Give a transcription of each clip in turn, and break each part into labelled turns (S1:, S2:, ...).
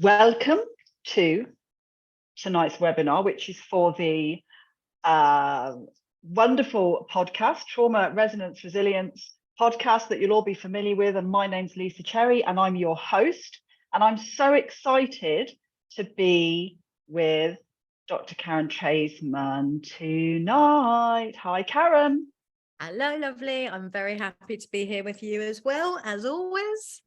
S1: Welcome to tonight's webinar, which is for the wonderful podcast, Trauma Resonance Resilience podcast that you'll all be familiar with. And my name's Lisa Cherry and I'm your host. And I'm so excited to be with Dr. Karen Treisman tonight. Hi, Karen.
S2: Hello, lovely. I'm very happy to be here with you as well, as always.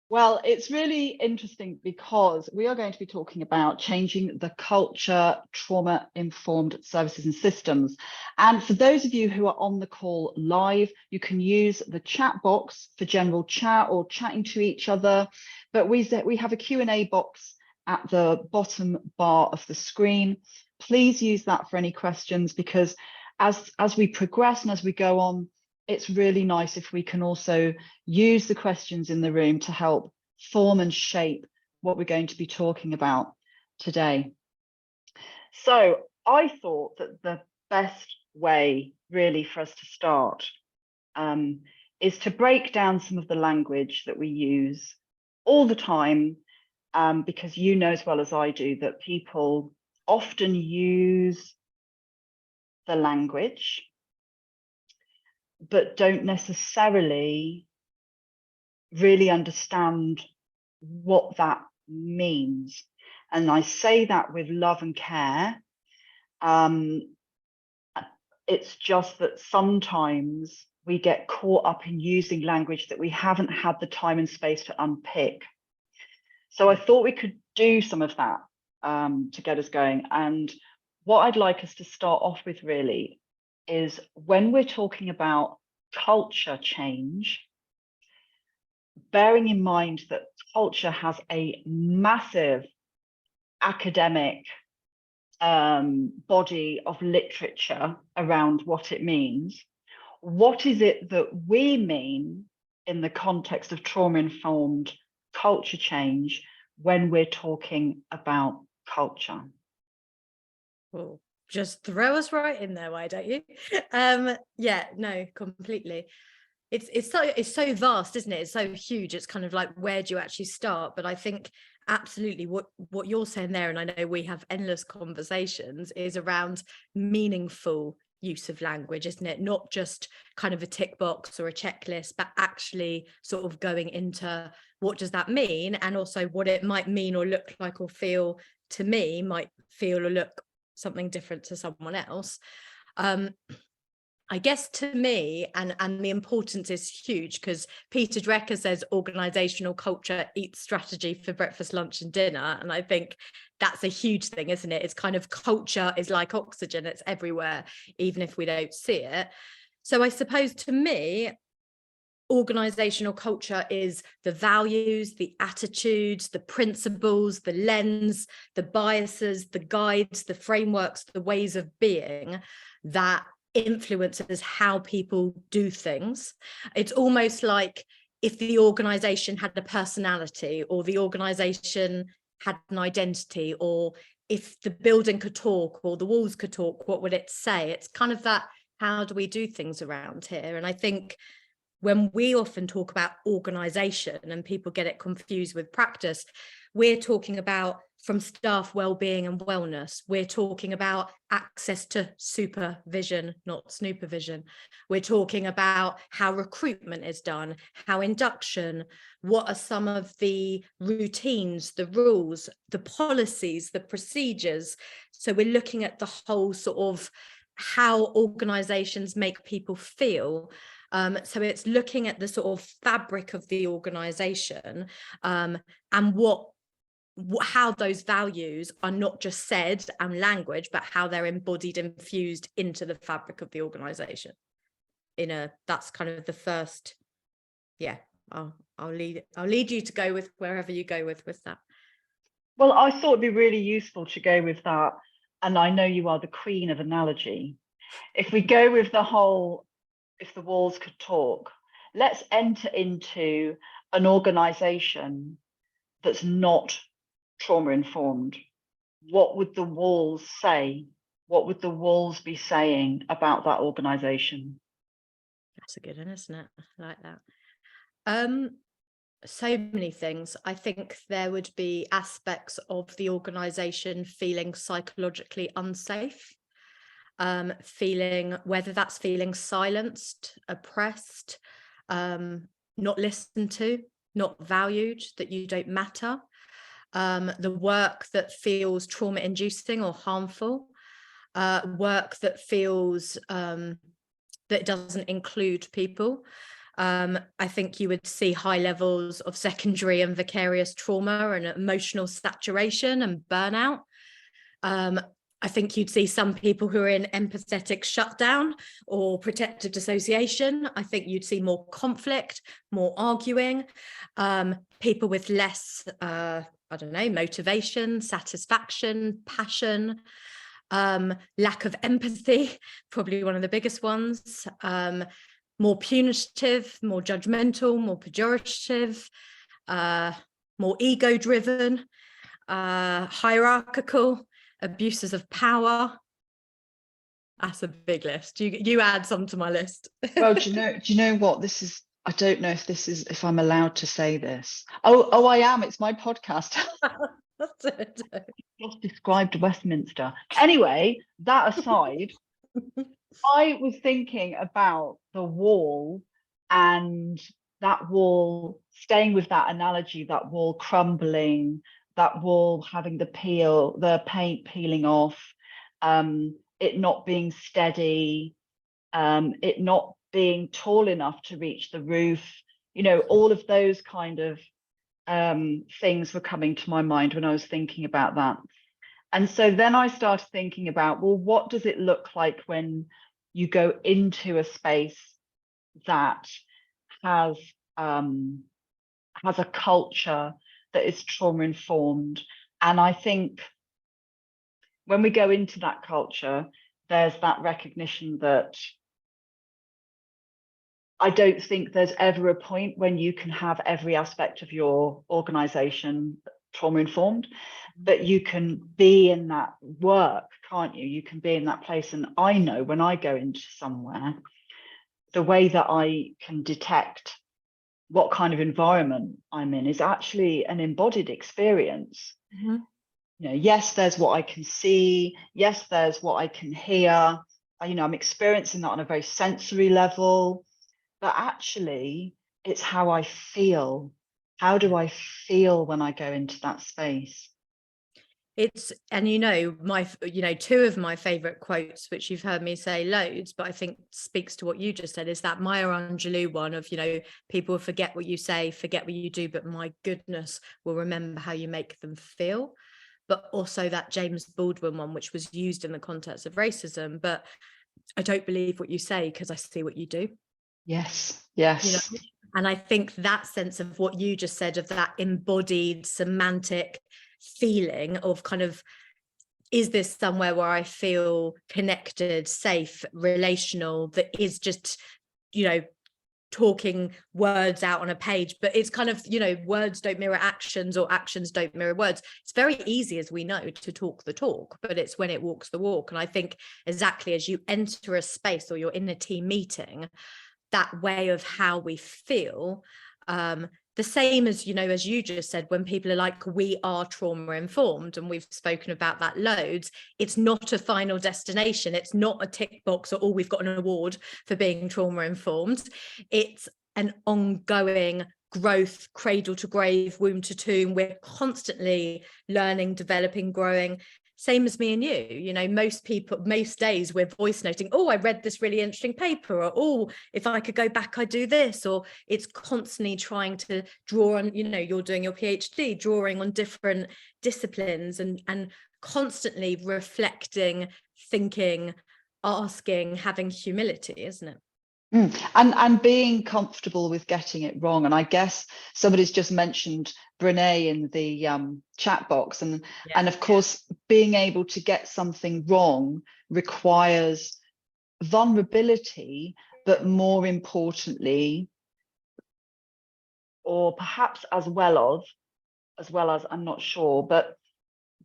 S1: Well, it's really interesting because we are going to be talking about changing the culture, trauma-informed services and systems. And for those of you who are on the call live, you can use the chat box for general chat or chatting to each other. But we have a Q&A box at the bottom bar of the screen. Please use that for any questions, because as we progress and as we go on, it's really nice if we can also use the questions in the room to help form and shape what we're going to be talking about today. So I thought that the best way really for us to start is to break down some of the language that we use all the time, because you know as well as I do that people often use the language but don't necessarily really understand what that means. And I say that with love and care. It's just that sometimes we get caught up in using language that we haven't had the time and space to unpick. So I thought we could do some of that to get us going. And what I'd like us to start off with really is when we're talking about culture change, bearing in mind that culture has a massive academic body of literature around what it means. What is it that we mean in the context of trauma-informed culture change when we're talking about culture?
S2: Well, just throw us right in there, why don't you? Yeah, no, completely. It's so vast, isn't it? It's so huge. It's kind of like, where do you actually start? But I think absolutely what you're saying there, and I know we have endless conversations, is around meaningful use of language, isn't it? Not just kind of a tick box or a checklist, but actually sort of going into what does that mean, and also what it might mean or look like or feel to me might feel or look something different to someone else. I guess to me, and the importance is huge, because Peter Drucker says organisational culture eats strategy for breakfast, lunch and dinner. And I think that's a huge thing, isn't it? It's kind of, culture is like oxygen, it's everywhere, even if we don't see it. So I suppose to me, organisational culture is the values, the attitudes, the principles, the lens, the biases, the guides, the frameworks, the ways of being that influences how people do things. It's almost like if the organisation had a personality, or the organisation had an identity, or if the building could talk or the walls could talk, what would it say? It's kind of that, how do we do things around here? And I think when we often talk about organisation and people get it confused with practice, we're talking about from staff well-being and wellness. We're talking about access to supervision, not snoopervision. We're talking about how recruitment is done, how induction, what are some of the routines, the rules, the policies, the procedures. So we're looking at the whole sort of how organisations make people feel. So it's looking at the sort of fabric of the organisation, and how those values are not just said and language, but how they're embodied, infused into the fabric of the organisation. That's kind of the first. Yeah, I'll lead you to go with wherever you go with that.
S1: Well, I thought it'd be really useful to go with that, and I know you are the queen of analogy. If we go with the whole, if the walls could talk, let's enter into an organisation that's not trauma-informed. What would the walls say? What would the walls be saying about that organisation?
S2: That's a good one, isn't it? I like that. So many things. I think there would be aspects of the organisation feeling psychologically unsafe, feeling, whether that's feeling silenced, oppressed, not listened to, not valued, that you don't matter. The work that feels trauma inducing or harmful, work that feels that doesn't include people. I think you would see high levels of secondary and vicarious trauma and emotional saturation and burnout. I think you'd see some people who are in empathetic shutdown or protective dissociation. I think you'd see more conflict, more arguing, people with less, I don't know, motivation, satisfaction, passion, lack of empathy, probably one of the biggest ones, more punitive, more judgmental, more pejorative, more ego-driven, hierarchical, abuses of power. That's a big list. You add some to my list.
S1: Well, do you know what this is? I don't know if I'm allowed to say this. Oh, I am. It's my podcast. Just described Westminster. Anyway, that aside, I was thinking about the wall, and that wall, staying with that analogy, that wall crumbling, that wall having the paint peeling off, it not being steady, it not being tall enough to reach the roof. You know, all of those kind of things were coming to my mind when I was thinking about that. And so then I started thinking about, well, what does it look like when you go into a space that has a culture that is trauma informed? And I think when we go into that culture, there's that recognition that I don't think there's ever a point when you can have every aspect of your organization trauma informed, but you can be in that work, can't you? You can be in that place. And I know when I go into somewhere, the way that I can detect what kind of environment I'm in is actually an embodied experience.
S2: Mm-hmm.
S1: You know, yes, there's what I can see. Yes, there's what I can hear. You know, I'm experiencing that on a very sensory level, but actually it's how I feel. How do I feel when I go into that space?
S2: And you know, two of my favorite quotes, which you've heard me say loads, but I think speaks to what you just said, is that Maya Angelou one of, you know, people forget what you say, forget what you do, but my goodness, will remember how you make them feel. But also that James Baldwin one, which was used in the context of racism, but I don't believe what you say because I see what you do.
S1: Yes.
S2: You know? And I think that sense of what you just said, of that embodied semantic feeling of kind of, is this somewhere where I feel connected, safe, relational, that is just, you know, talking words out on a page, but it's kind of, you know, words don't mirror actions or actions don't mirror words. It's very easy, as we know, to talk the talk, but it's when it walks the walk. And I think exactly as you enter a space or you're in a team meeting, that way of how we feel, the same as, you know, as you just said, when people are like, we are trauma informed, and we've spoken about that loads, it's not a final destination. It's not a tick box or, oh, we've got an award for being trauma informed. It's an ongoing growth, cradle to grave, womb to tomb. We're constantly learning, developing, growing. Same as me and you know, most days we're voice noting, oh, I read this really interesting paper, or, oh, if I could go back, I'd do this. Or it's constantly trying to draw on, you know, you're doing your PhD, drawing on different disciplines and constantly reflecting, thinking, asking, having humility, isn't it?
S1: And being comfortable with getting it wrong. And I guess somebody's just mentioned Brene in the chat box, and of course being able to get something wrong requires vulnerability, but more importantly, or perhaps as well as I'm not sure, but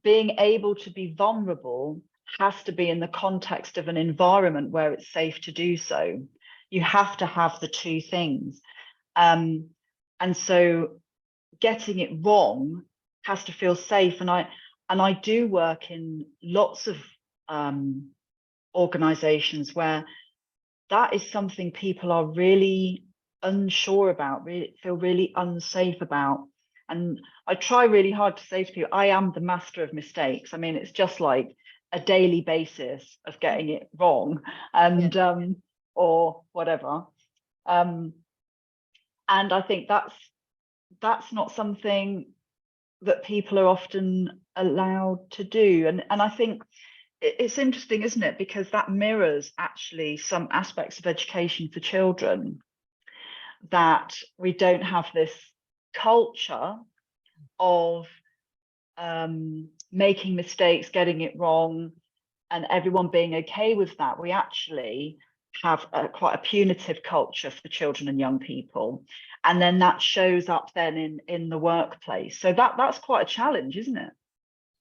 S1: being able to be vulnerable has to be in the context of an environment where it's safe to do so. You have to have the two things. And so getting it wrong has to feel safe. And I do work in lots of organizations where that is something people are really unsure about, really feel really unsafe about. And I try really hard to say to people, I am the master of mistakes. I mean, it's just like a daily basis of getting it wrong, and or whatever. And I think that's not something that people are often allowed to do. And I think it's interesting, isn't it? Because that mirrors actually some aspects of education for children, that we don't have this culture of making mistakes, getting it wrong, and everyone being okay with that. We actually have quite a punitive culture for children and young people, and then that shows up then in the workplace. So that's quite a challenge, isn't it?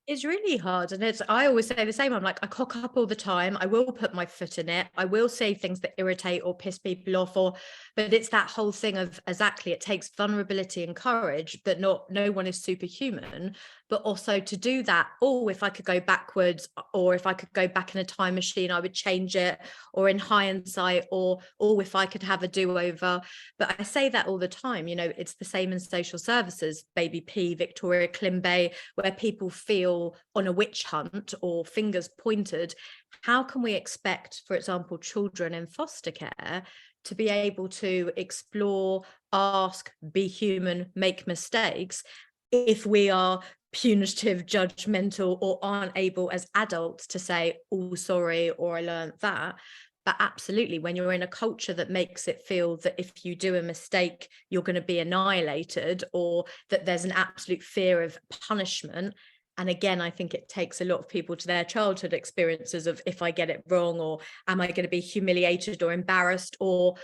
S2: It's really hard. And I always say the same. I'm like, I cock up all the time. I will put my foot in it. I will say things that irritate or piss people off, but it's that whole thing of, exactly, it takes vulnerability and courage, but no one is superhuman. But also to do that, if I could go backwards, or if I could go back in a time machine, I would change it, or in hindsight, or if I could have a do-over. But I say that all the time, it's the same in social services, Baby P, Victoria Klimbay, where people feel on a witch hunt or fingers pointed. How can we expect, for example, children in foster care to be able to explore, ask, be human, make mistakes, if we are punitive, judgmental, or aren't able as adults to say, oh, sorry, or I learned that? But absolutely, when you're in a culture that makes it feel that if you do a mistake, you're going to be annihilated, or that there's an absolute fear of punishment. And again, I think it takes a lot of people to their childhood experiences of, if I get it wrong, or am I going to be humiliated or embarrassed, or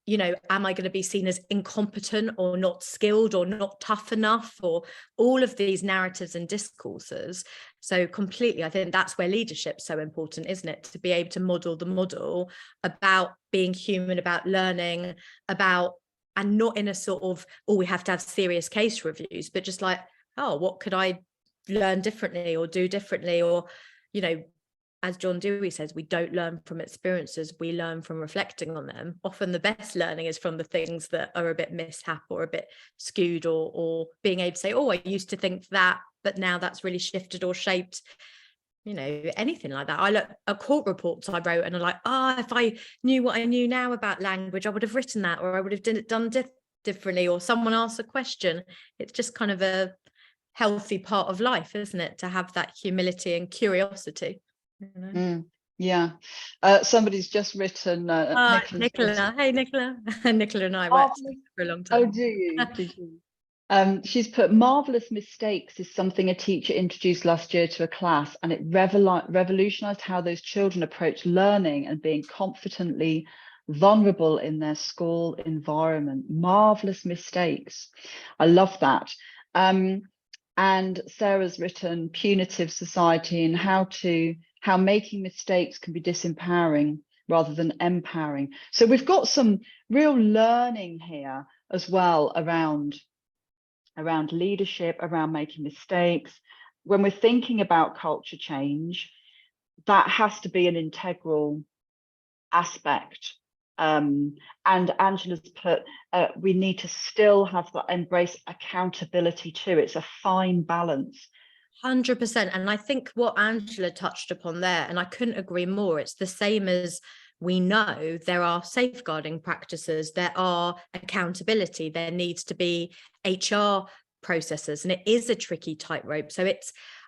S2: am I going to be seen as incompetent or not skilled or not tough enough, or all of these narratives and discourses. So completely, I think that's where leadership's so important, isn't it? To be able to model the model about being human, about learning, and not in a sort of, we have to have serious case reviews, but just like, what could I learn differently or do differently? Or, as John Dewey says, we don't learn from experiences, we learn from reflecting on them. Often the best learning is from the things that are a bit mishap or a bit skewed, or being able to say, I used to think that, but now that's really shifted or shaped, anything like that. I look at court reports I wrote and I'm like, if I knew what I knew now about language, I would have written that, or I would have done differently, or someone asked a question. It's just kind of a healthy part of life, isn't it, to have that humility and curiosity.
S1: Yeah. Somebody's just written
S2: Nicola. Hey, Nicola. Nicola and I worked for a long time.
S1: Oh, do you? Did you? She's put, marvelous mistakes is something a teacher introduced last year to a class, and it revolutionized how those children approach learning and being confidently vulnerable in their school environment. Marvelous mistakes. I love that. And Sarah's written punitive society, and how making mistakes can be disempowering rather than empowering. So we've got some real learning here as well around leadership, around making mistakes. When we're thinking about culture change, that has to be an integral aspect. And Angela's put, we need to still have that, embrace accountability too. It's a fine balance.
S2: 100%. And I think what Angela touched upon there, and I couldn't agree more, it's the same as we know there are safeguarding practices, there are accountability, there needs to be HR processes, and it is a tricky tightrope. So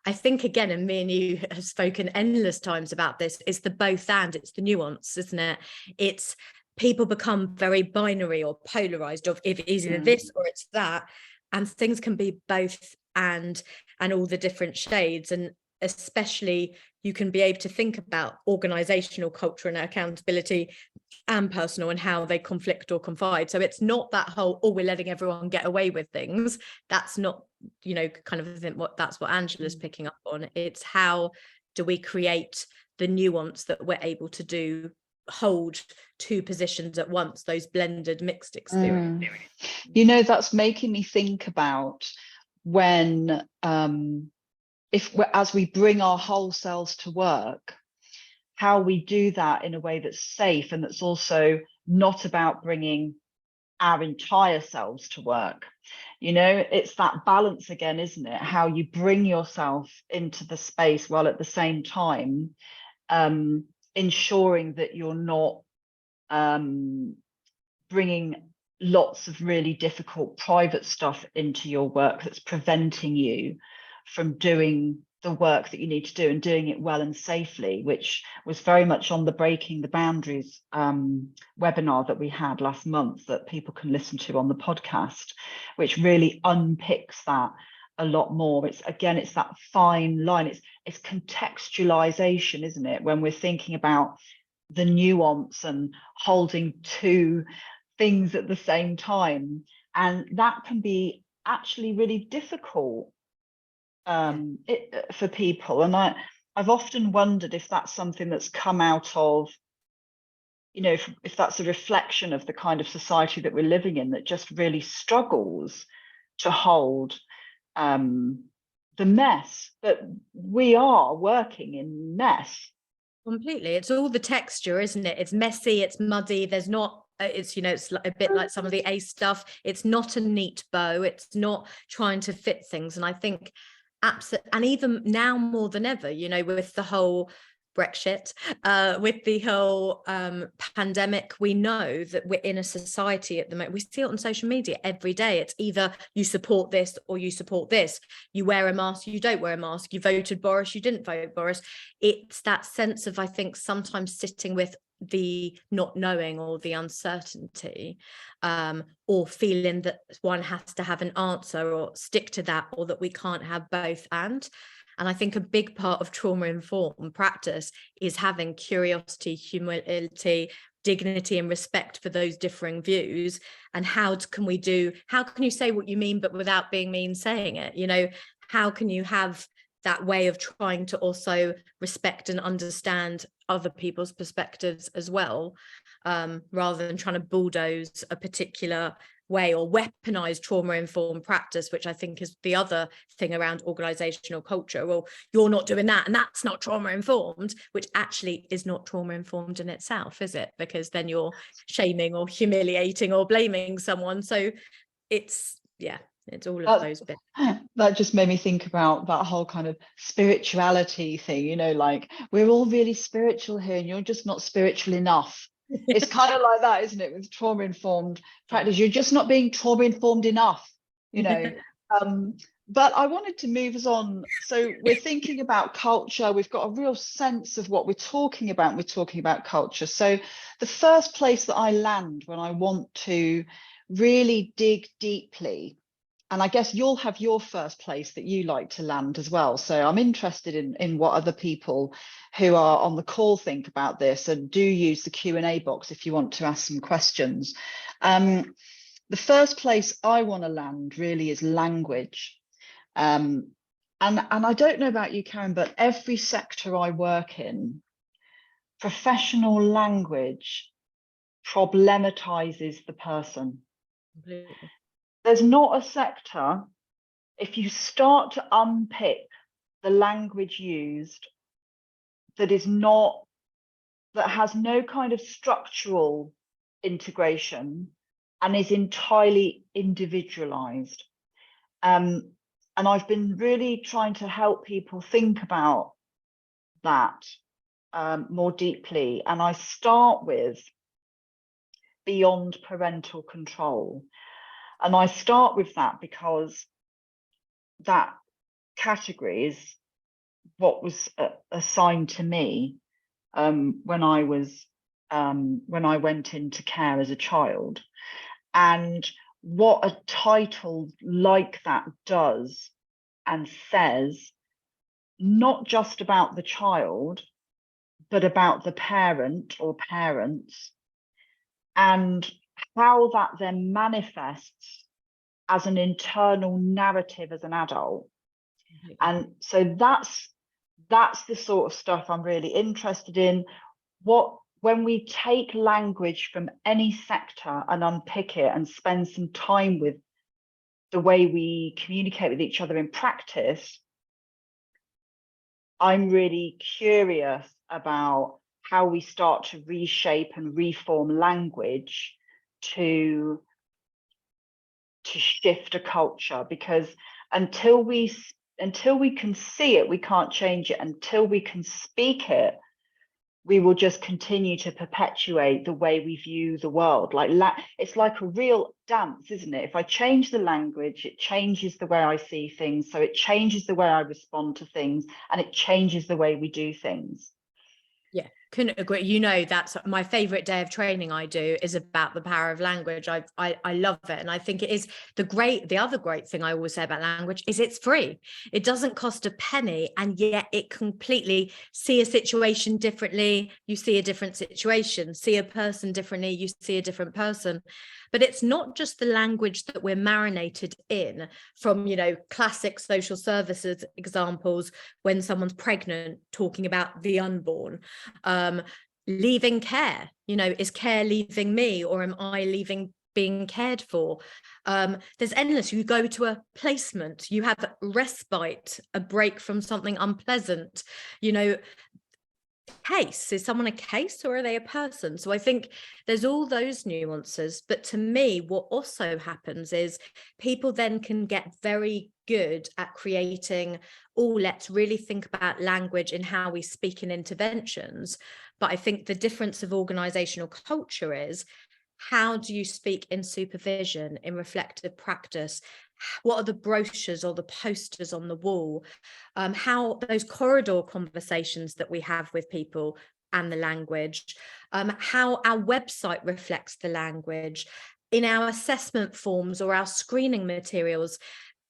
S2: I think, again, and me and you have spoken endless times about this, it's the both and, it's the nuance, isn't it? It's people become very binary or polarized of, if it is either this or it's that, and things can be both and all the different shades. And especially you can be able to think about organizational culture and accountability and personal, and how they conflict or confide. So it's not that whole, we're letting everyone get away with things. That's not, kind of think that's what Angela's picking up on. It's how do we create the nuance that we're able to do hold two positions at once, those blended mixed experiences.
S1: You know, that's making me think about when as we bring our whole selves to work, how we do that in a way that's safe and that's also not about bringing our entire selves to work. You know, it's that balance again, isn't it? How you bring yourself into the space while at the same time ensuring that you're not bringing lots of really difficult private stuff into your work that's preventing you from doing the work that you need to do and doing it well and safely, which was very much on the Breaking the Boundaries webinar that we had last month that people can listen to on the podcast, which really unpicks that a lot more. It's again, it's that fine line. It's contextualization, isn't it? When we're thinking about the nuance and holding two things at the same time, and that can be actually really difficult for people. And I've often wondered if that's something that's come out of, you know, if that's a reflection of the kind of society that we're living in that just really struggles to hold the mess that we are working in mess.
S2: Completely. It's all the texture, isn't it? It's messy, it's muddy, there's not it's, you know, it's a bit like some of the ACE stuff. It's not a neat bow, it's not trying to fit things. And I think absolutely, and even now more than ever, you know, with the whole Brexit, with the whole pandemic, we know that we're in a society at the moment. We see it on social media every day. It's either you support this or you support this. You wear a mask, you don't wear a mask. You voted Boris, you didn't vote Boris. It's that sense of, I think, sometimes sitting with the not knowing or the uncertainty, or feeling that one has to have an answer or stick to that, or that we can't have both. And I think a big part of trauma-informed practice is having curiosity, humility, dignity and respect for those differing views. And how can you say what you mean, but without being mean saying it? You know, how can you have that way of trying to also respect and understand other people's perspectives as well, rather than trying to bulldoze a particular way or weaponize trauma-informed practice, which I think is the other thing around organizational culture. Well, you're not doing that and that's not trauma-informed, which actually is not trauma-informed in itself, is it? Because then you're shaming or humiliating or blaming someone. So it's all of those bits.
S1: That just made me think about that whole kind of spirituality thing, you know, like we're all really spiritual here and you're just not spiritual enough. It's kind of like that, isn't it, with trauma-informed practice? You're just not being trauma-informed enough, you know. But I wanted to move us on. So we're thinking about culture. We've got a real sense of what we're talking about. We're talking about culture. So the first place that I land when I want to really dig deeply, and I guess you'll have your first place that you like to land as well. So I'm interested in what other people who are on the call think about this, and do use the Q&A box if you want to ask some questions. The first place I want to land really is language. And I don't know about you, Karen, but every sector I work in, professional language problematizes the person.
S2: Completely.
S1: There's not a sector, if you start to unpick the language used, that has no kind of structural integration and is entirely individualized. And I've been really trying to help people think about that more deeply. And I start with beyond parental control. And I start with that because that category is what was assigned to me when I went into care as a child. And what a title like that does and says, not just about the child, but about the parent or parents, and how that then manifests as an internal narrative as an adult. And so that's the sort of stuff I'm really interested in. What when we take language from any sector and unpick it and spend some time with the way we communicate with each other in practice, I'm really curious about how we start to reshape and reform language to shift a culture, because until we can see it, we can't change it. Until we can speak it, we will just continue to perpetuate the way we view the world. Like it's like a real dance, isn't it? If I change the language, it changes the way I see things. So it changes the way I respond to things, and it changes the way we do things.
S2: Yeah, couldn't agree. You know, that's my favorite day of training I do is about the power of language. I love it. And I think it is the other great thing I always say about language is it's free. It doesn't cost a penny, and yet it completely see a situation differently. You see a different situation, see a person differently, you see a different person. But it's not just the language that we're marinated in from, you know, classic social services examples, when someone's pregnant, talking about the unborn, leaving care, you know, is care leaving me, or am I leaving being cared for? There's endless. You go to a placement, you have respite, a break from something unpleasant, you know. Case, is someone a case or are they a person? So I think there's all those nuances, but to me what also happens is people then can get very good at creating, let's really think about language and how we speak in interventions. But I think the difference of organizational culture is, how do you speak in supervision, in reflective practice? What are the brochures or the posters on the wall? How those corridor conversations that we have with people and the language, how our website reflects the language, in our assessment forms or our screening materials,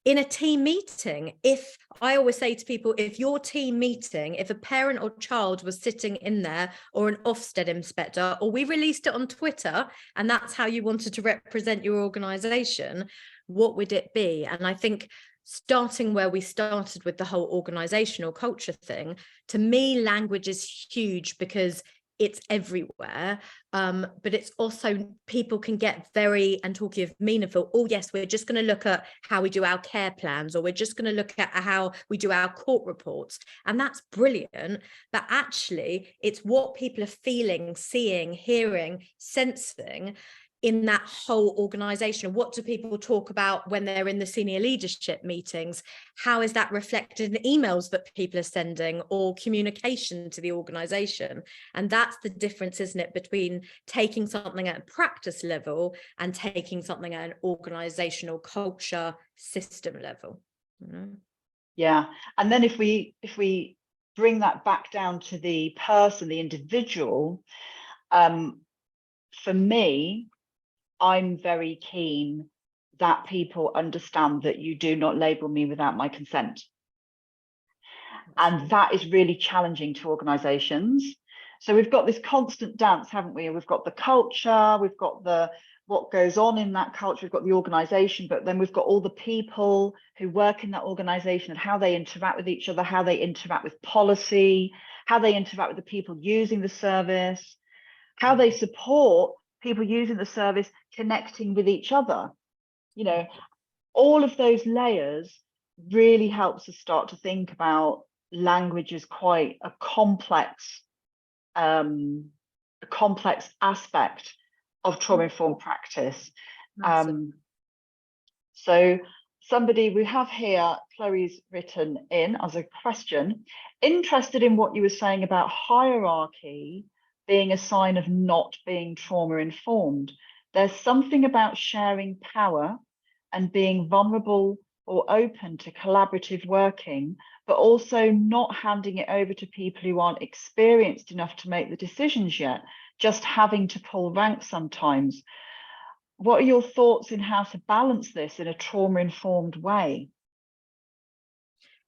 S2: in a team meeting. If I always say to people, if your team meeting, if a parent or child was sitting in there, or an Ofsted inspector, or we released it on Twitter, and that's how you wanted to represent your organization, what would it be? And I think starting where we started with the whole organizational culture thing, to me, language is huge because it's everywhere, but it's also, people can get very, and talking of meaningful, oh yes, we're just going to look at how we do our care plans, or we're just going to look at how we do our court reports, and that's brilliant, but actually it's what people are feeling, seeing, hearing, sensing in that whole organization. What do people talk about when they're in the senior leadership meetings? How is that reflected in emails that people are sending, or communication to the organization? And that's the difference, isn't it, between taking something at a practice level and taking something at an organizational culture system level.
S1: Yeah. And then if we bring that back down to the person, the individual, for me, I'm very keen that people understand that you do not label me without my consent. And that is really challenging to organizations. So we've got this constant dance, haven't we? We've got the culture, we've got what goes on in that culture, we've got the organization, but then we've got all the people who work in that organization and how they interact with each other, how they interact with policy, how they interact with the people using the service, how they support people using the service connecting with each other. You know, all of those layers really helps us start to think about language as quite a complex aspect of trauma-informed practice. So somebody we have here, Chloe's written in as a question, interested in what you were saying about hierarchy being a sign of not being trauma-informed. There's something about sharing power and being vulnerable or open to collaborative working, but also not handing it over to people who aren't experienced enough to make the decisions yet, just having to pull rank sometimes. What are your thoughts in how to balance this in a trauma-informed way?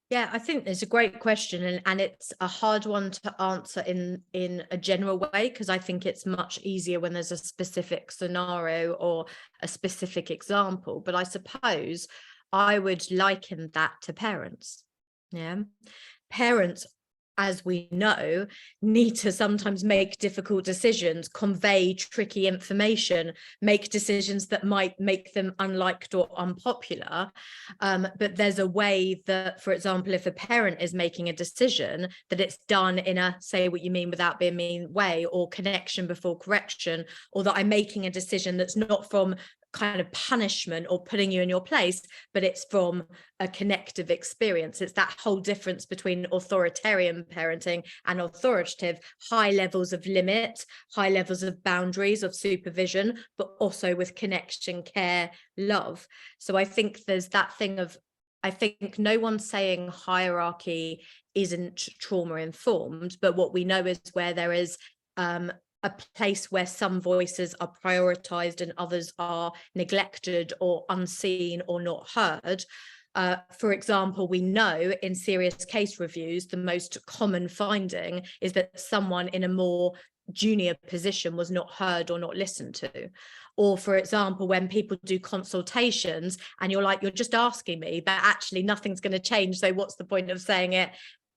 S2: Yeah, I think it's a great question, and it's a hard one to answer in a general way, because I think it's much easier when there's a specific scenario or a specific example. But I suppose I would liken that to parents. Yeah, parents as we know, need to sometimes make difficult decisions, convey tricky information, make decisions that might make them unliked or unpopular. But there's a way that, for example, if a parent is making a decision, that it's done in a say what you mean without being mean way, or connection before correction, or that I'm making a decision that's not from kind of punishment or putting you in your place, but it's from a connective experience. It's that whole difference between authoritarian parenting and authoritative, high levels of limit, high levels of boundaries, of supervision, but also with connection, care, love. So I think there's that thing of, I think no one's saying hierarchy isn't trauma informed, but what we know is where there is a place where some voices are prioritized and others are neglected or unseen or not heard. For example, we know in serious case reviews, the most common finding is that someone in a more junior position was not heard or not listened to. Or, for example, when people do consultations and you're like, you're just asking me, but actually nothing's going to change. So what's the point of saying it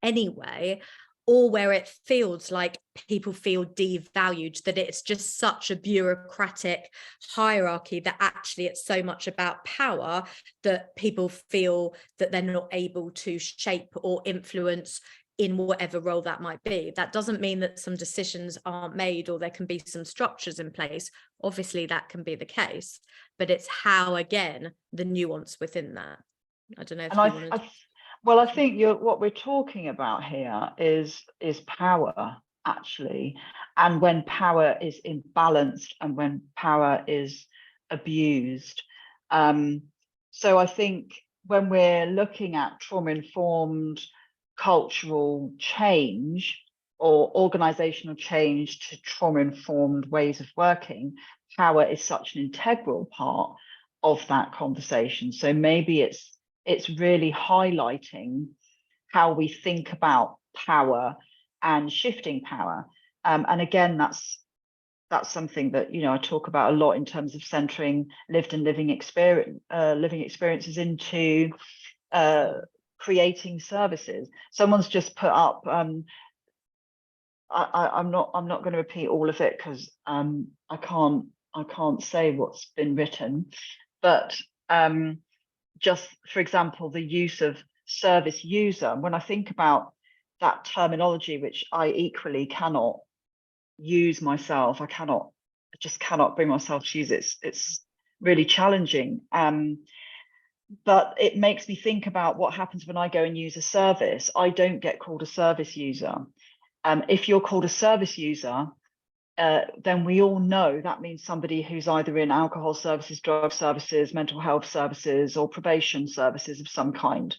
S2: anyway? Or where it feels like people feel devalued, that it's just such a bureaucratic hierarchy that actually it's so much about power that people feel that they're not able to shape or influence in whatever role that might be. That doesn't mean that some decisions aren't made or there can be some structures in place. Obviously, that can be the case, but it's how, again, the nuance within that. I don't know if you wanted to...
S1: Well, I think what we're talking about here is power, actually, and when power is imbalanced and when power is abused. So I think when we're looking at trauma-informed cultural change or organizational change to trauma-informed ways of working, power is such an integral part of that conversation. So maybe it's really highlighting how we think about power and shifting power. And again, that's something that, I talk about a lot in terms of centering lived and living experiences into creating services. Someone's just put up, I'm not going to repeat all of it because I can't say what's been written, but just, for example, the use of service user. When I think about that terminology, which I equally cannot use myself, I just cannot bring myself to use it. It's really challenging. But it makes me think about what happens when I go and use a service. I don't get called a service user. If you're called a service user, then we all know that means somebody who's either in alcohol services, drug services, mental health services, or probation services of some kind.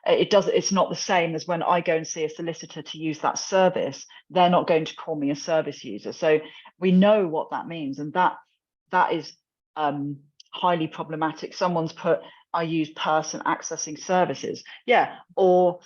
S1: It's not the same as when I go and see a solicitor to use that service. They're not going to call me a service user. So we know what that means, and that is highly problematic. Someone's put, I use person accessing services. Yeah, or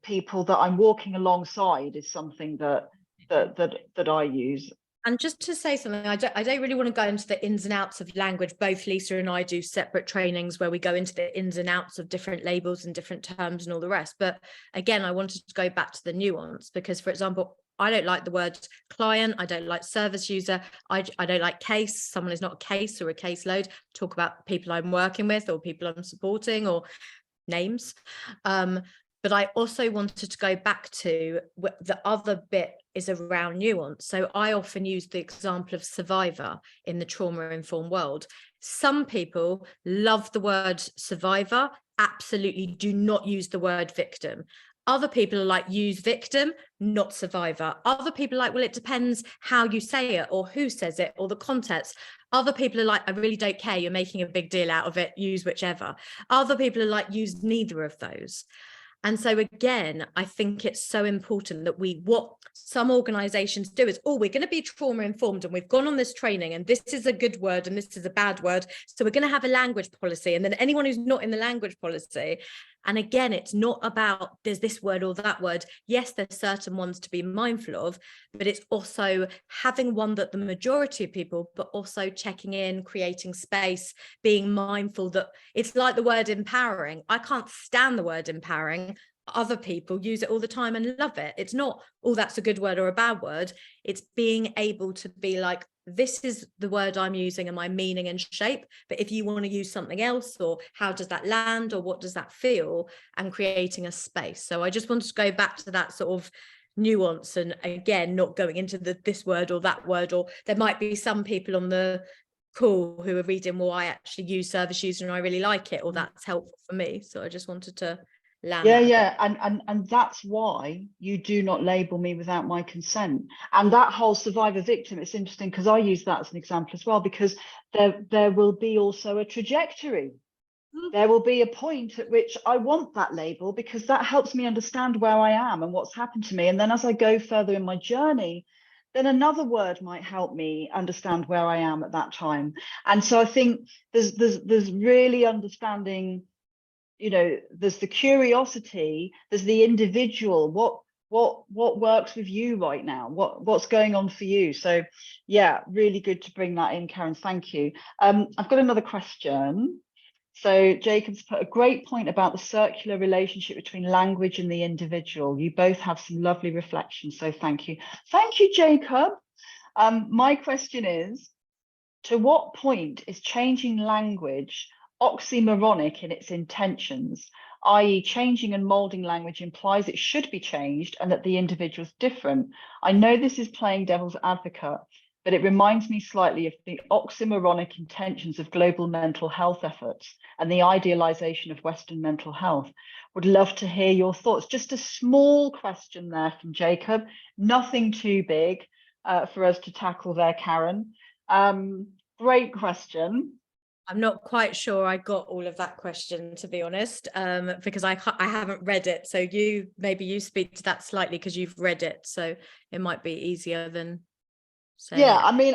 S1: people that I'm walking alongside is something that I use.
S2: And just to say something, I don't really want to go into the ins and outs of language. Both Lisa and I do separate trainings where we go into the ins and outs of different labels and different terms and all the rest. But again, I wanted to go back to the nuance because, for example, I don't like the word client. I don't like service user. I don't like case. Someone is not a case or a caseload. Talk about people I'm working with or people I'm supporting or names. But I also wanted to go back to the other bit is around nuance. So I often use the example of survivor in the trauma-informed world. Some people love the word survivor, absolutely do not use the word victim. Other people are like, use victim, not survivor. Other people are like, well, it depends how you say it or who says it or the context. Other people are like, I really don't care. You're making a big deal out of it. Use whichever. Other people are like, use neither of those. And so again, I think it's so important that what some organizations do is, we're going to be trauma informed and we've gone on this training and this is a good word and this is a bad word. So we're going to have a language policy. And then anyone who's not in the language policy, and again, it's not about there's this word or that word. Yes, there's certain ones to be mindful of, but it's also having one that the majority of people, but also checking in, creating space, being mindful that it's like the word empowering. I can't stand the word empowering. other people use it all the time and love it. It's not, oh, that's a good word or a bad word. It's being able to be like, this is the word I'm using and my meaning and shape, but if you want to use something else, or how does that land, or what does that feel, and creating a space. So I just wanted to go back to that sort of nuance, and again, not going into this word or that word, or there might be some people on the call who are reading, well, I actually use service user and I really like it, or that's helpful for me. So I just wanted to land that a bit.
S1: And that's why you do not label me without my consent. And that whole survivor victim, it's interesting because I use that as an example as well, because there will be also a trajectory. There will be a point at which I want that label, because that helps me understand where I am and what's happened to me. And then as I go further in my journey, then another word might help me understand where I am at that time. And so I think there's really understanding, there's the curiosity, there's the individual, what works with you right now, what's going on for you. So yeah, really good to bring that in, Karen, thank you. I've got another question. So Jacob's put a great point about the circular relationship between language and the individual. You both have some lovely reflections, so thank you. Thank you, Jacob. My question is, to what point is changing language oxymoronic in its intentions, i.e. changing and moulding language implies it should be changed and that the individual is different? I know this is playing devil's advocate, but it reminds me slightly of the oxymoronic intentions of global mental health efforts and the idealization of Western mental health. Would love to hear your thoughts. Just a small question there from Jacob, nothing too big for us to tackle there, Karen. Great question.
S2: I'm not quite sure I got all of that question, to be honest, because I haven't read it. So maybe you speak to that slightly because you've read it, so it might be easier than saying
S1: yeah
S2: it.
S1: I mean,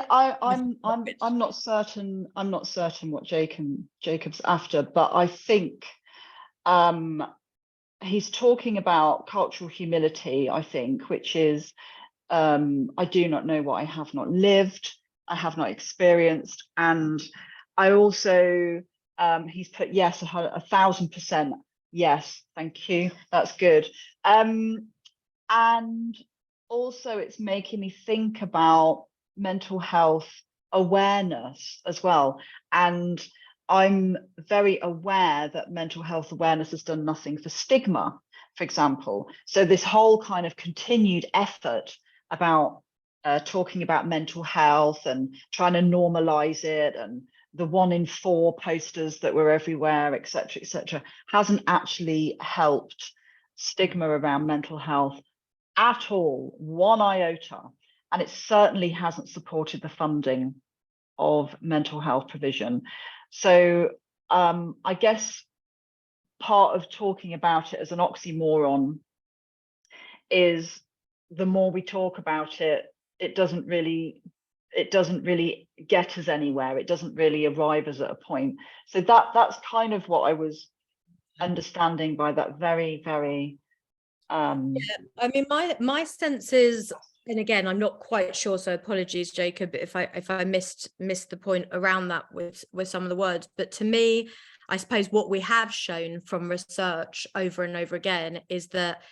S1: I'm not certain what Jacob's after, but I think he's talking about cultural humility, I think, which is I do not know what I have not lived, I have not experienced. And I also he's put yes, 1,000% yes, thank you, that's good. And also it's making me think about mental health awareness as well. And I'm very aware that mental health awareness has done nothing for stigma, for example. So this whole kind of continued effort about talking about mental health and trying to normalize it, and the 1 in 4 posters that were everywhere, etc., hasn't actually helped stigma around mental health at all, 1 iota. And it certainly hasn't supported the funding of mental health provision. So I guess part of talking about it as an oxymoron is the more we talk about it, it doesn't really get us anywhere. It doesn't really arrive us at a point. So that's kind of what I was understanding by that very, very
S2: yeah, I mean, my sense is, and again, I'm not quite sure, so apologies, Jacob, if I missed the point around that with some of the words. But to me, I suppose what we have shown from research over and over again is that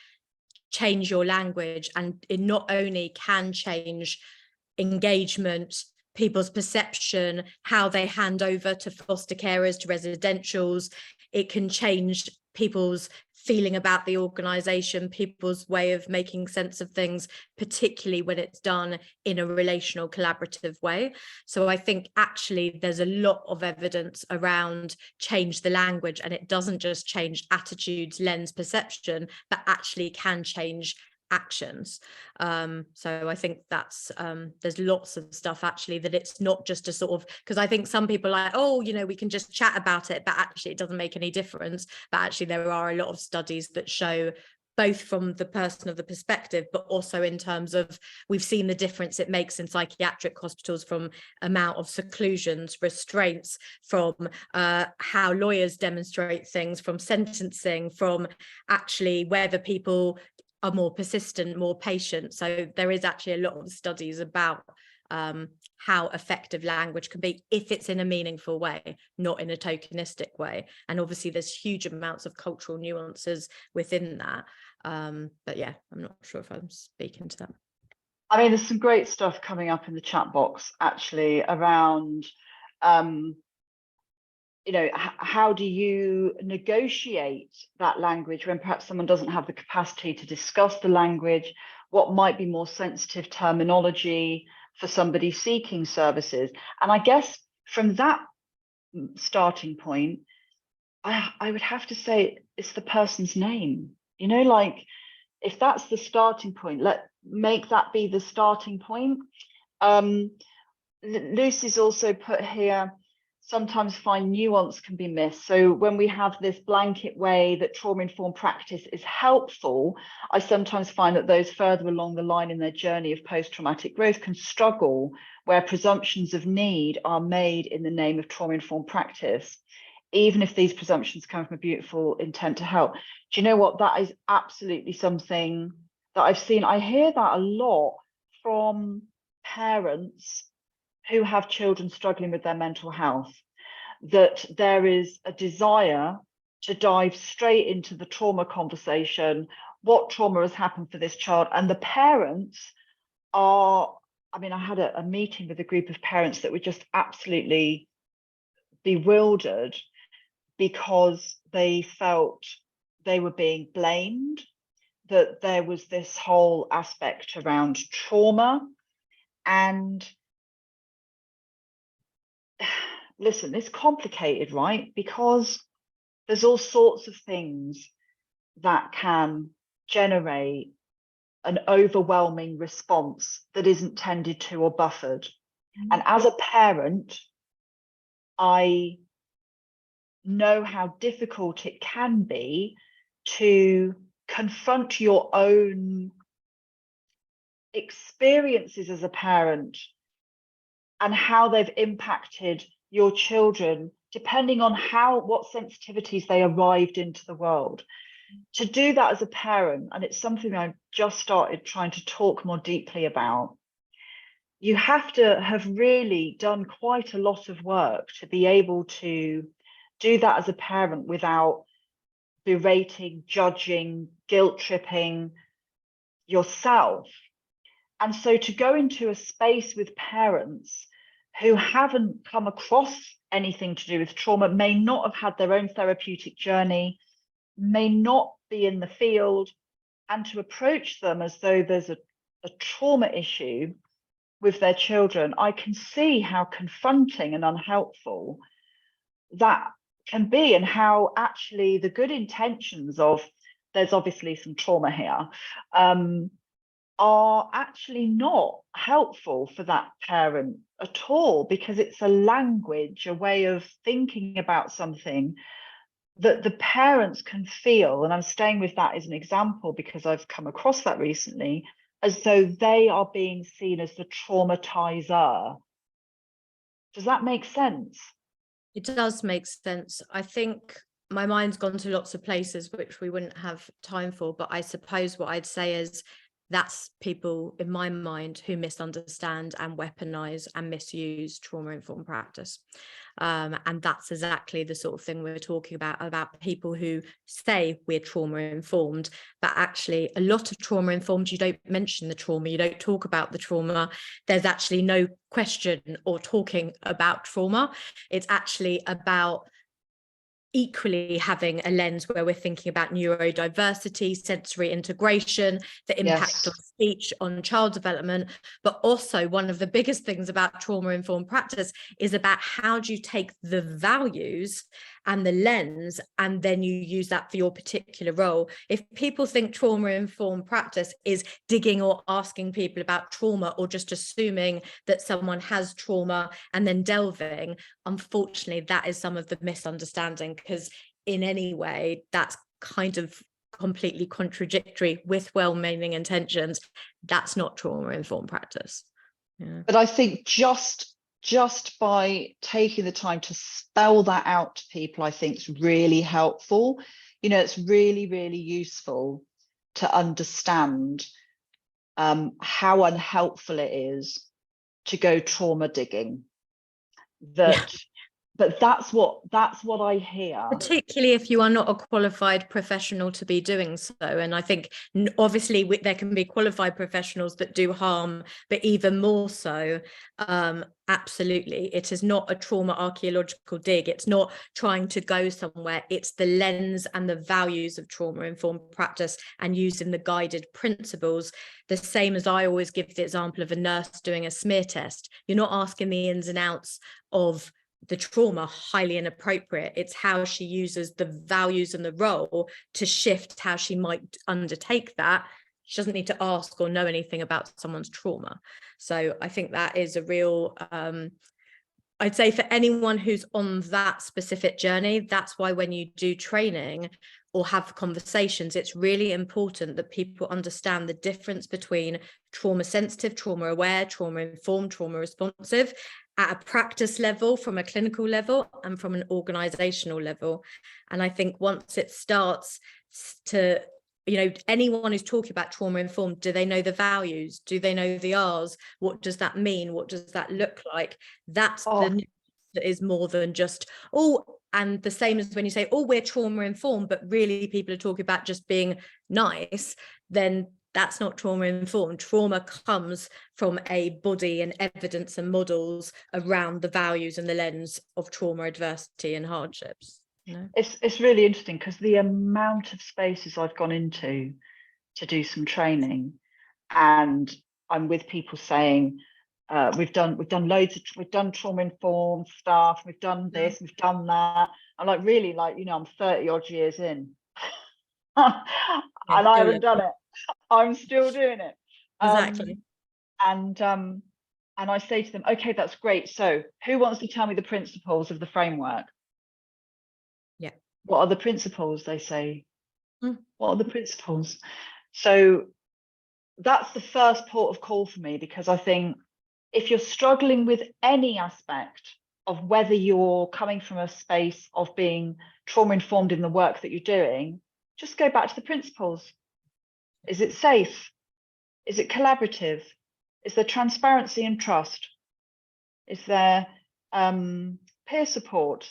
S2: change your language, and it not only can change engagement, people's perception, how they hand over to foster carers, to residentials, it can change people's feeling about the organisation, people's way of making sense of things, particularly when it's done in a relational, collaborative way. So I think actually there's a lot of evidence around change the language, and it doesn't just change attitudes, lens, perception, but actually can change actions. So I think that's there's lots of stuff actually, that it's not just a sort of, because I think some people are like, oh, we can just chat about it, but actually it doesn't make any difference. But actually there are a lot of studies that show, both from the person of the perspective, but also in terms of, we've seen the difference it makes in psychiatric hospitals, from amount of seclusions, restraints, from how lawyers demonstrate things, from sentencing, from actually whether people are more persistent, more patient. So there is actually a lot of studies about how effective language can be if it's in a meaningful way, not in a tokenistic way. And obviously there's huge amounts of cultural nuances within that. But yeah, I'm not sure if I'm speaking to that.
S1: I mean, there's some great stuff coming up in the chat box actually around, how do you negotiate that language when perhaps someone doesn't have the capacity to discuss the language? What might be more sensitive terminology for somebody seeking services? And I guess from that starting point, I would have to say it's the person's name. Like if that's the starting point, make that be the starting point. Lucy's also put here, sometimes find nuance can be missed. So when we have this blanket way that trauma-informed practice is helpful, I sometimes find that those further along the line in their journey of post-traumatic growth can struggle where presumptions of need are made in the name of trauma-informed practice, even if these presumptions come from a beautiful intent to help. Do you know what? That is absolutely something that I've seen. I hear that a lot from parents who have children struggling with their mental health, that there is a desire to dive straight into the trauma conversation, what trauma has happened for this child, and the parents are, I mean, I had a meeting with a group of parents that were just absolutely bewildered because they felt they were being blamed, that there was this whole aspect around trauma. And listen, it's complicated, right? Because there's all sorts of things that can generate an overwhelming response that isn't tended to or buffered. And as a parent, I know how difficult it can be to confront your own experiences as a parent and how they've impacted your children, depending on what sensitivities they arrived into the world. To do that as a parent, and it's something I've just started trying to talk more deeply about, you have to have really done quite a lot of work to be able to do that as a parent without berating, judging, guilt tripping yourself. And so to go into a space with parents who haven't come across anything to do with trauma, may not have had their own therapeutic journey, may not be in the field, and to approach them as though there's a trauma issue with their children, I can see how confronting and unhelpful that can be, and how actually the good intentions of there's obviously some trauma here are actually not helpful for that parent at all, because it's a language, a way of thinking about something that the parents can feel, and I'm staying with that as an example because I've come across that recently, as though they are being seen as the traumatizer. Does that make sense?
S2: It does make sense. I think my mind's gone to lots of places which we wouldn't have time for, but I suppose what I'd say is that's people in my mind who misunderstand and weaponize and misuse trauma-informed practice. And that's exactly the sort of thing we're talking about people who say we're trauma-informed, but actually a lot of trauma-informed, you don't mention the trauma, you don't talk about the trauma. There's actually no question or talking about trauma. It's actually about equally having a lens where we're thinking about neurodiversity, sensory integration, the impact of speech on child development. But also one of the biggest things about trauma-informed practice is about how do you take the values and the lens, and then you use that for your particular role. If people think trauma-informed practice is digging or asking people about trauma, or just assuming that someone has trauma and then delving, unfortunately, that is some of the misunderstanding, because in any way, that's kind of completely contradictory with well-meaning intentions. That's not trauma-informed practice. Yeah.
S1: But I think just by taking the time to spell that out to people, I think is really helpful. It's really, really useful to understand how unhelpful it is to go trauma digging. But that's what I hear.
S2: Particularly if you are not a qualified professional to be doing so. And I think obviously there can be qualified professionals that do harm, but even more so, absolutely, it is not a trauma archaeological dig. It's not trying to go somewhere. It's the lens and the values of trauma-informed practice and using the guided principles. The same as I always give the example of a nurse doing a smear test. You're not asking the ins and outs of the trauma, highly inappropriate. It's how she uses the values and the role to shift how she might undertake that. She doesn't need to ask or know anything about someone's trauma. So I think that is a real, I'd say for anyone who's on that specific journey, that's why when you do training or have conversations, it's really important that people understand the difference between trauma sensitive, trauma aware, trauma informed, trauma responsive, at a practice level, from a clinical level, and from an organizational level. And I think once it starts to, anyone who's talking about trauma informed, do they know the values? Do they know the R's? What does that mean? What does that look like? That's the that is more than just, and the same as when you say, we're trauma informed, but really people are talking about just being nice, then that's not trauma informed. Trauma comes from a body and evidence and models around the values and the lens of trauma, adversity and hardships.
S1: It's really interesting because the amount of spaces I've gone into to do some training, and I'm with people saying, we've done trauma informed stuff, we've done this, we've done that. I'm like, really, I'm 30 odd years in and I haven't done it. I'm still doing it.
S2: Exactly.
S1: And I say to them, okay, that's great. So who wants to tell me the principles of the framework?
S2: Yeah.
S1: What are the principles? They say, what are the principles? So that's the first port of call for me, because I think if you're struggling with any aspect of whether you're coming from a space of being trauma informed in the work that you're doing, just go back to the principles. Is it safe? Is it collaborative? Is there transparency and trust? Is there peer support?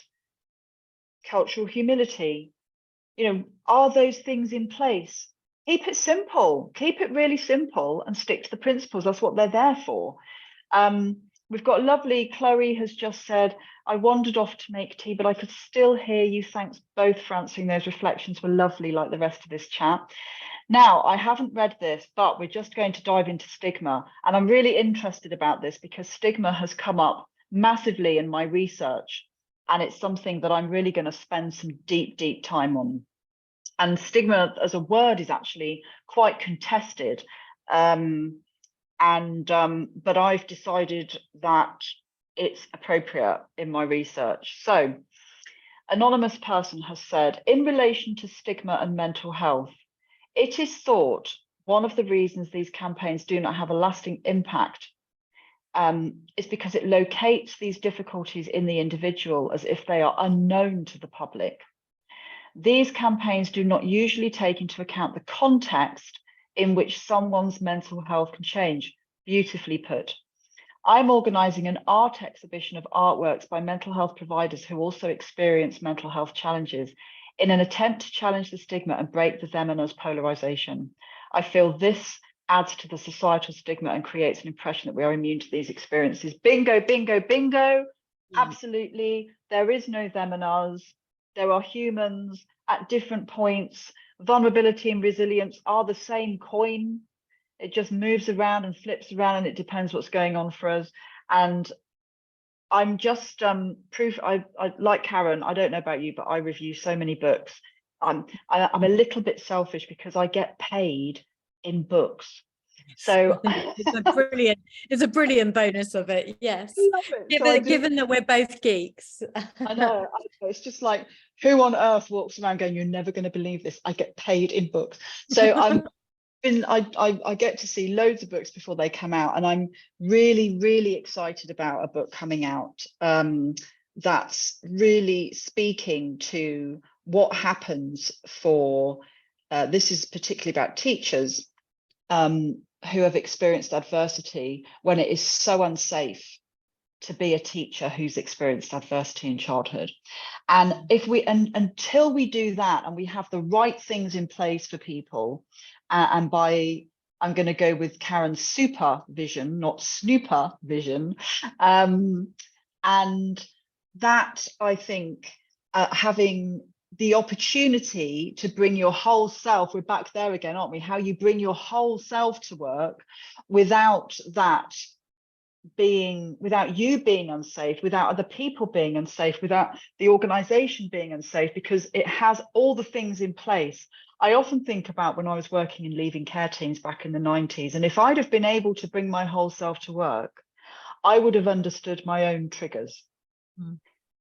S1: Cultural humility? Are those things in place? Keep it simple. Keep it really simple and stick to the principles. That's what they're there for. We've got lovely Chloe has just said, I wandered off to make tea, but I could still hear you. Thanks both for answering. Those reflections were lovely, like the rest of this chat. Now, I haven't read this, but we're just going to dive into stigma. And I'm really interested about this because stigma has come up massively in my research. And it's something that I'm really going to spend some deep, deep time on. And stigma as a word is actually quite contested. But I've decided that it's appropriate in my research. So, anonymous person has said, in relation to stigma and mental health, it is thought one of the reasons these campaigns do not have a lasting impact is because it locates these difficulties in the individual as if they are unknown to the public. These campaigns do not usually take into account the context in which someone's mental health can change. Beautifully put. I'm organising an art exhibition of artworks by mental health providers who also experience mental health challenges in an attempt to challenge the stigma and break the them and us polarisation. I feel this adds to the societal stigma and creates an impression that we are immune to these experiences. Bingo, bingo, bingo. Absolutely. There is no them and us. There are humans at different points. Vulnerability and resilience are the same coin. It just moves around and flips around, and it depends what's going on for us. And I'm just proof. I like Karen. I don't know about you, but I review so many books. I'm a little bit selfish because I get paid in books. So
S2: it's a brilliant bonus of it. Yes. Given that we're both geeks.
S1: I know. It's just like, who on earth walks around going, you're never going to believe this? I get paid in books. So I get to see loads of books before they come out, and I'm really, really excited about a book coming out that's really speaking to what happens for, this is particularly about teachers, who have experienced adversity when it is so unsafe to be a teacher who's experienced adversity in childhood. And if we, until we do that and we have the right things in place for people, and by, I'm going to go with Karen's supervision, not snooper vision, and that, I think, having the opportunity to bring your whole self, we're back there again, aren't we? How you bring your whole self to work without that being, without you being unsafe, without other people being unsafe, without the organization being unsafe, because it has all the things in place. I often think about when I was working in leaving care teams back in the 90s, and if I'd have been able to bring my whole self to work, I would have understood my own triggers.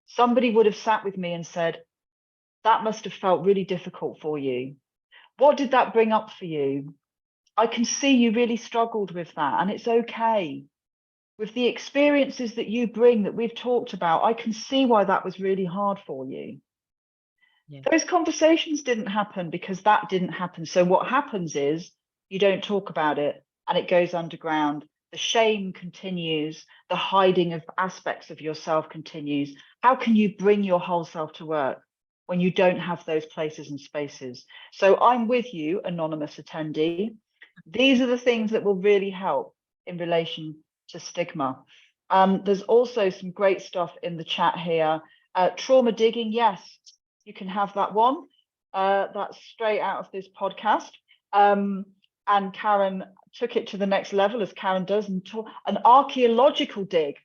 S1: Somebody would have sat with me and said, that must have felt really difficult for you. What did that bring up for you? I can see you really struggled with that, and it's okay. With the experiences that you bring that we've talked about, I can see why that was really hard for you. Yeah. Those conversations didn't happen because that didn't happen. So what happens is you don't talk about it and it goes underground. The shame continues. The hiding of aspects of yourself continues. How can you bring your whole self to work when you don't have those places and spaces? So I'm with you, anonymous attendee. These are the things that will really help in relation to stigma. There's also some great stuff in the chat here. Trauma digging, yes, you can have that one. That's straight out of this podcast. And Karen took it to the next level, as Karen does, and an archaeological dig.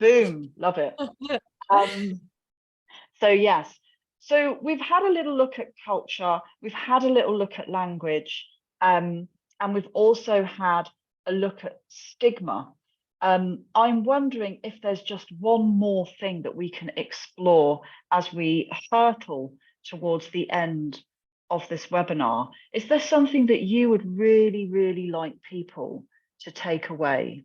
S1: Boom, love it. So yes, so we've had a little look at culture, we've had a little look at language, and we've also had a look at stigma. I'm wondering if there's just one more thing that we can explore as we hurtle towards the end of this webinar. Is there something that you would really, really like people to take away?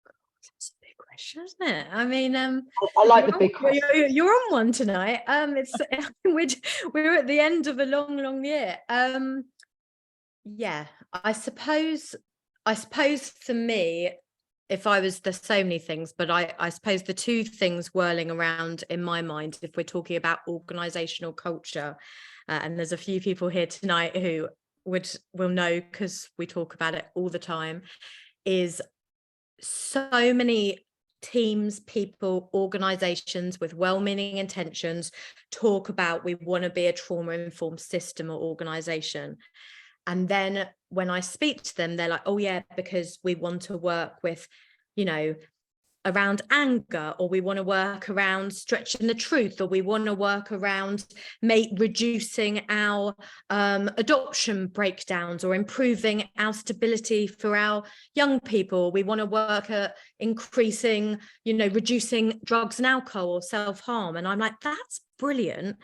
S2: That's a big question, isn't it? I mean,
S1: I like the big question.
S2: You're on one tonight. We're at the end of a long year. Yeah, I suppose for me, if I was, there's so many things, but I suppose the two things whirling around in my mind, if we're talking about organizational culture, and there's a few people here tonight who will know because we talk about it all the time, is so many teams, people, organizations with well-meaning intentions talk about we want to be a trauma-informed system or organization. And then when I speak to them, they're like, oh yeah, because we want to work with, you know, around anger, or we want to work around stretching the truth, or we want to work around reducing our adoption breakdowns, or improving our stability for our young people. We want to work at increasing, you know, reducing drugs and alcohol or self-harm. And I'm like, that's brilliant.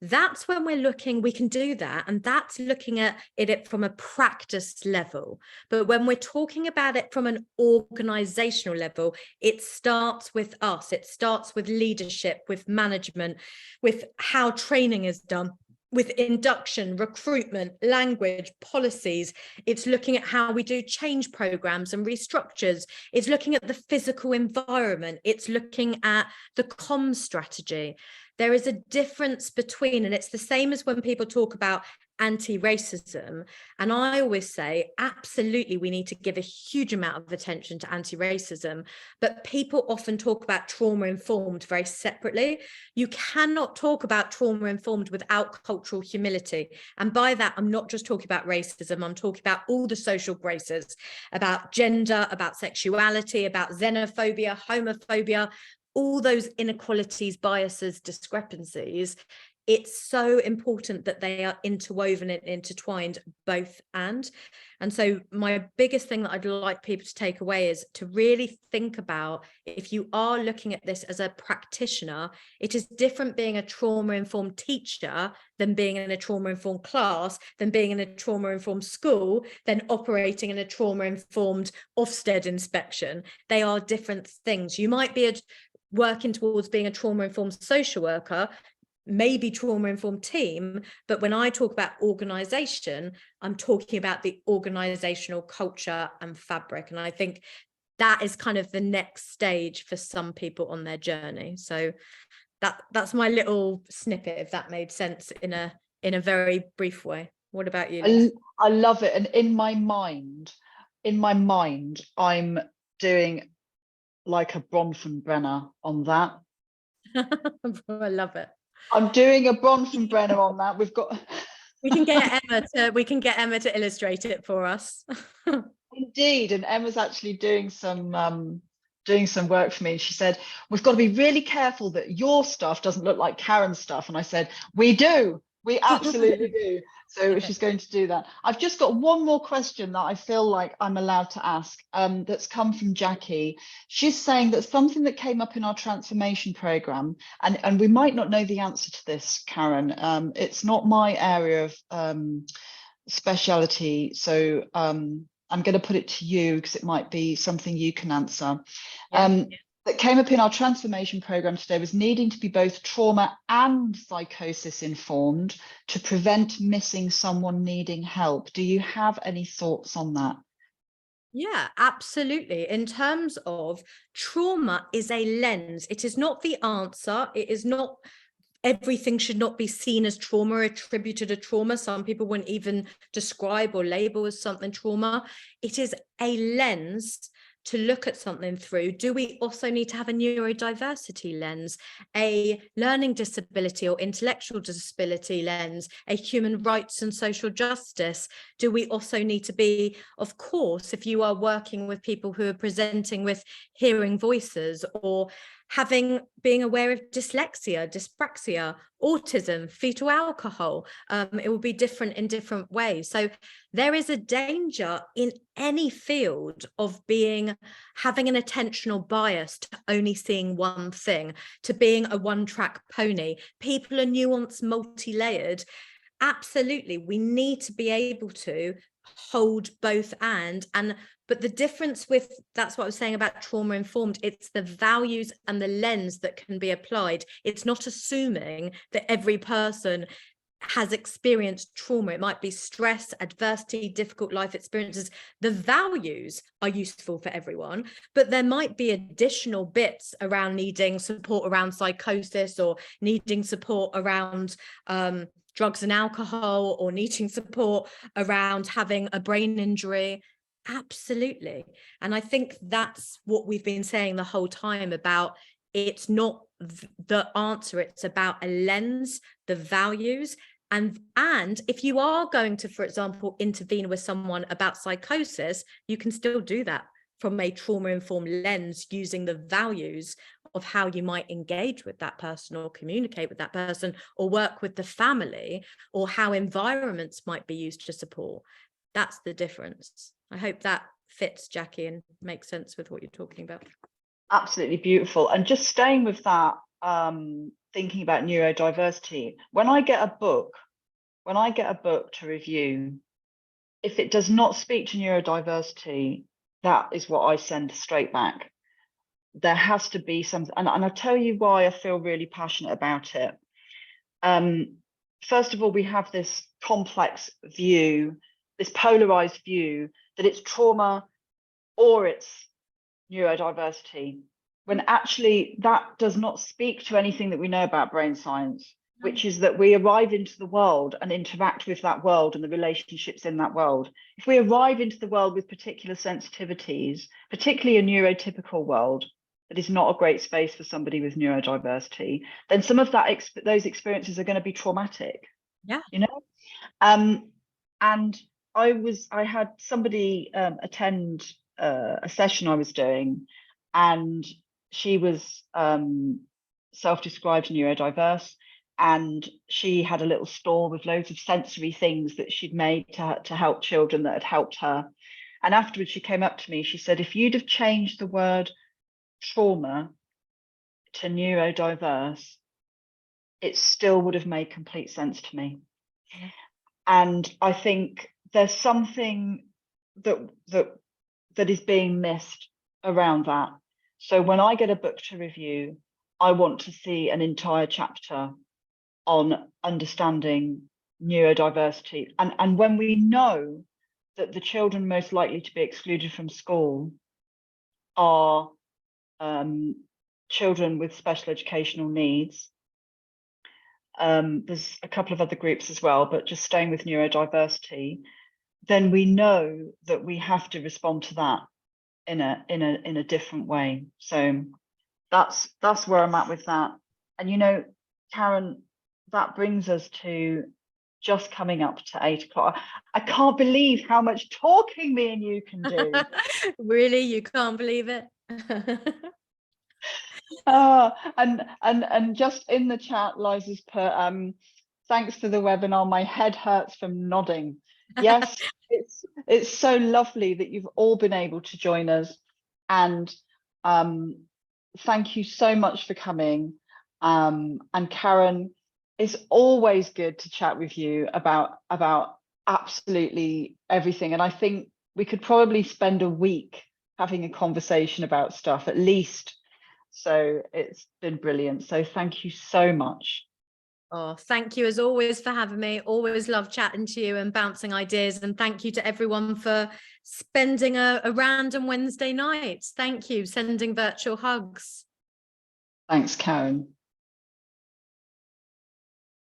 S2: That's when we're looking, we can do that. And that's looking at it from a practice level. But when we're talking about it from an organizational level, it starts with us. It starts with leadership, with management, with how training is done, with induction, recruitment, language, policies. It's looking at how we do change programs and restructures. It's looking at the physical environment. It's looking at the comms strategy. There is a difference between, and it's the same as when people talk about anti-racism. And I always say, absolutely, we need to give a huge amount of attention to anti-racism, but people often talk about trauma-informed very separately. You cannot talk about trauma-informed without cultural humility. And by that, I'm not just talking about racism, I'm talking about all the social graces, about gender, about sexuality, about xenophobia, homophobia, all those inequalities, biases, discrepancies. It's so important that they are interwoven and intertwined, both and so my biggest thing that I'd like people to take away is to really think about, if you are looking at this as a practitioner, it is different being a trauma-informed teacher than being in a trauma-informed class, than being in a trauma-informed school, than operating in a trauma-informed Ofsted inspection. They are different things. You might be working towards being a trauma-informed social worker, maybe trauma-informed team, but when I talk about organisation, I'm talking about the organisational culture and fabric. And I think that is kind of the next stage for some people on their journey. So that's my little snippet, if that made sense in a very brief way. What about you, Lisa?
S1: I love it. And in my mind, I'm doing like a Bronfenbrenner on that.
S2: I love it.
S1: I'm doing a Bronfenbrenner on that.
S2: We can get Emma to illustrate it for us.
S1: Indeed, and Emma's actually doing some work for me. And she said, we've got to be really careful that your stuff doesn't look like Karen's stuff. And I said, we do. We absolutely do. So she's going to do that. I've just got one more question that I feel like I'm allowed to ask, that's come from Jackie. She's saying that something that came up in our transformation program, and we might not know the answer to this, Karen. It's not my area of speciality. So I'm going to put it to you because it might be something you can answer. That came up in our transformation program today was needing to be both trauma and psychosis informed to prevent missing someone needing help. Do you have any thoughts on that?
S2: Yeah, absolutely. In terms of trauma is a lens. It is not the answer. It is not, everything should not be seen as trauma, attributed to trauma. Some people wouldn't even describe or label as something trauma. It is a lens to look at something through. Do we also need to have a neurodiversity lens, a learning disability or intellectual disability lens, a human rights and social justice? Do we also need to be, of course, if you are working with people who are presenting with hearing voices or being aware of dyslexia, dyspraxia, autism, fetal alcohol, it will be different in different ways. So there is a danger in any field of having an attentional bias to only seeing one thing, to being a one-track pony. People are nuanced, multi-layered. Absolutely, we need to be able to hold both but the difference with, that's what I was saying about trauma informed, it's the values and the lens that can be applied. It's not assuming that every person has experienced trauma. It might be stress, adversity, difficult life experiences. The values are useful for everyone, but there might be additional bits around needing support around psychosis or needing support around drugs and alcohol or needing support around having a brain injury. Absolutely. And I think that's what we've been saying the whole time about, it's not the answer, it's about a lens, the values. And if you are going to, for example, intervene with someone about psychosis, you can still do that from a trauma-informed lens using the values of how you might engage with that person or communicate with that person or work with the family, or how environments might be used to support. That's the difference. I hope that fits, Jackie, and makes sense with what you're talking about.
S1: Absolutely beautiful. And just staying with that, thinking about neurodiversity, when I get a book to review, if it does not speak to neurodiversity, that is what I send straight back. There has to be some, and I'll tell you why I feel really passionate about it. First of all, we have this complex view, this polarized view that it's trauma or it's neurodiversity, when actually that does not speak to anything that we know about brain science, which is that we arrive into the world and interact with that world and the relationships in that world. If we arrive into the world with particular sensitivities, particularly a neurotypical world that is not a great space for somebody with neurodiversity, then some of those experiences are going to be traumatic.
S2: Yeah,
S1: you know. And I had somebody attend a session I was doing, and she was self-described neurodiverse, and she had a little store with loads of sensory things that she'd made to help children that had helped her. And afterwards she came up to me, she said, if you'd have changed the word trauma to neurodiverse, it still would have made complete sense to me. Yeah. And I think there's something that is being missed around that. So when I get a book to review, I want to see an entire chapter on understanding neurodiversity. And when we know that the children most likely to be excluded from school are children with special educational needs, there's a couple of other groups as well, but just staying with neurodiversity, then we know that we have to respond to that in a different way. So that's where I'm at with that. And you know, Karen, that brings us to just coming up to 8 o'clock. I can't believe how much talking me and you can do.
S2: Really, you can't believe it?
S1: And just in the chat, Liza's put, thanks for the webinar. My head hurts from nodding. Yes, it's so lovely that you've all been able to join us, and thank you so much for coming. And Karen, it's always good to chat with you about absolutely everything. And I think we could probably spend a week having a conversation about stuff at least. So it's been brilliant. So thank you so much.
S2: Oh, thank you as always for having me. Always love chatting to you and bouncing ideas. And thank you to everyone for spending a random Wednesday night. Thank you. Sending virtual hugs.
S1: Thanks, Karen.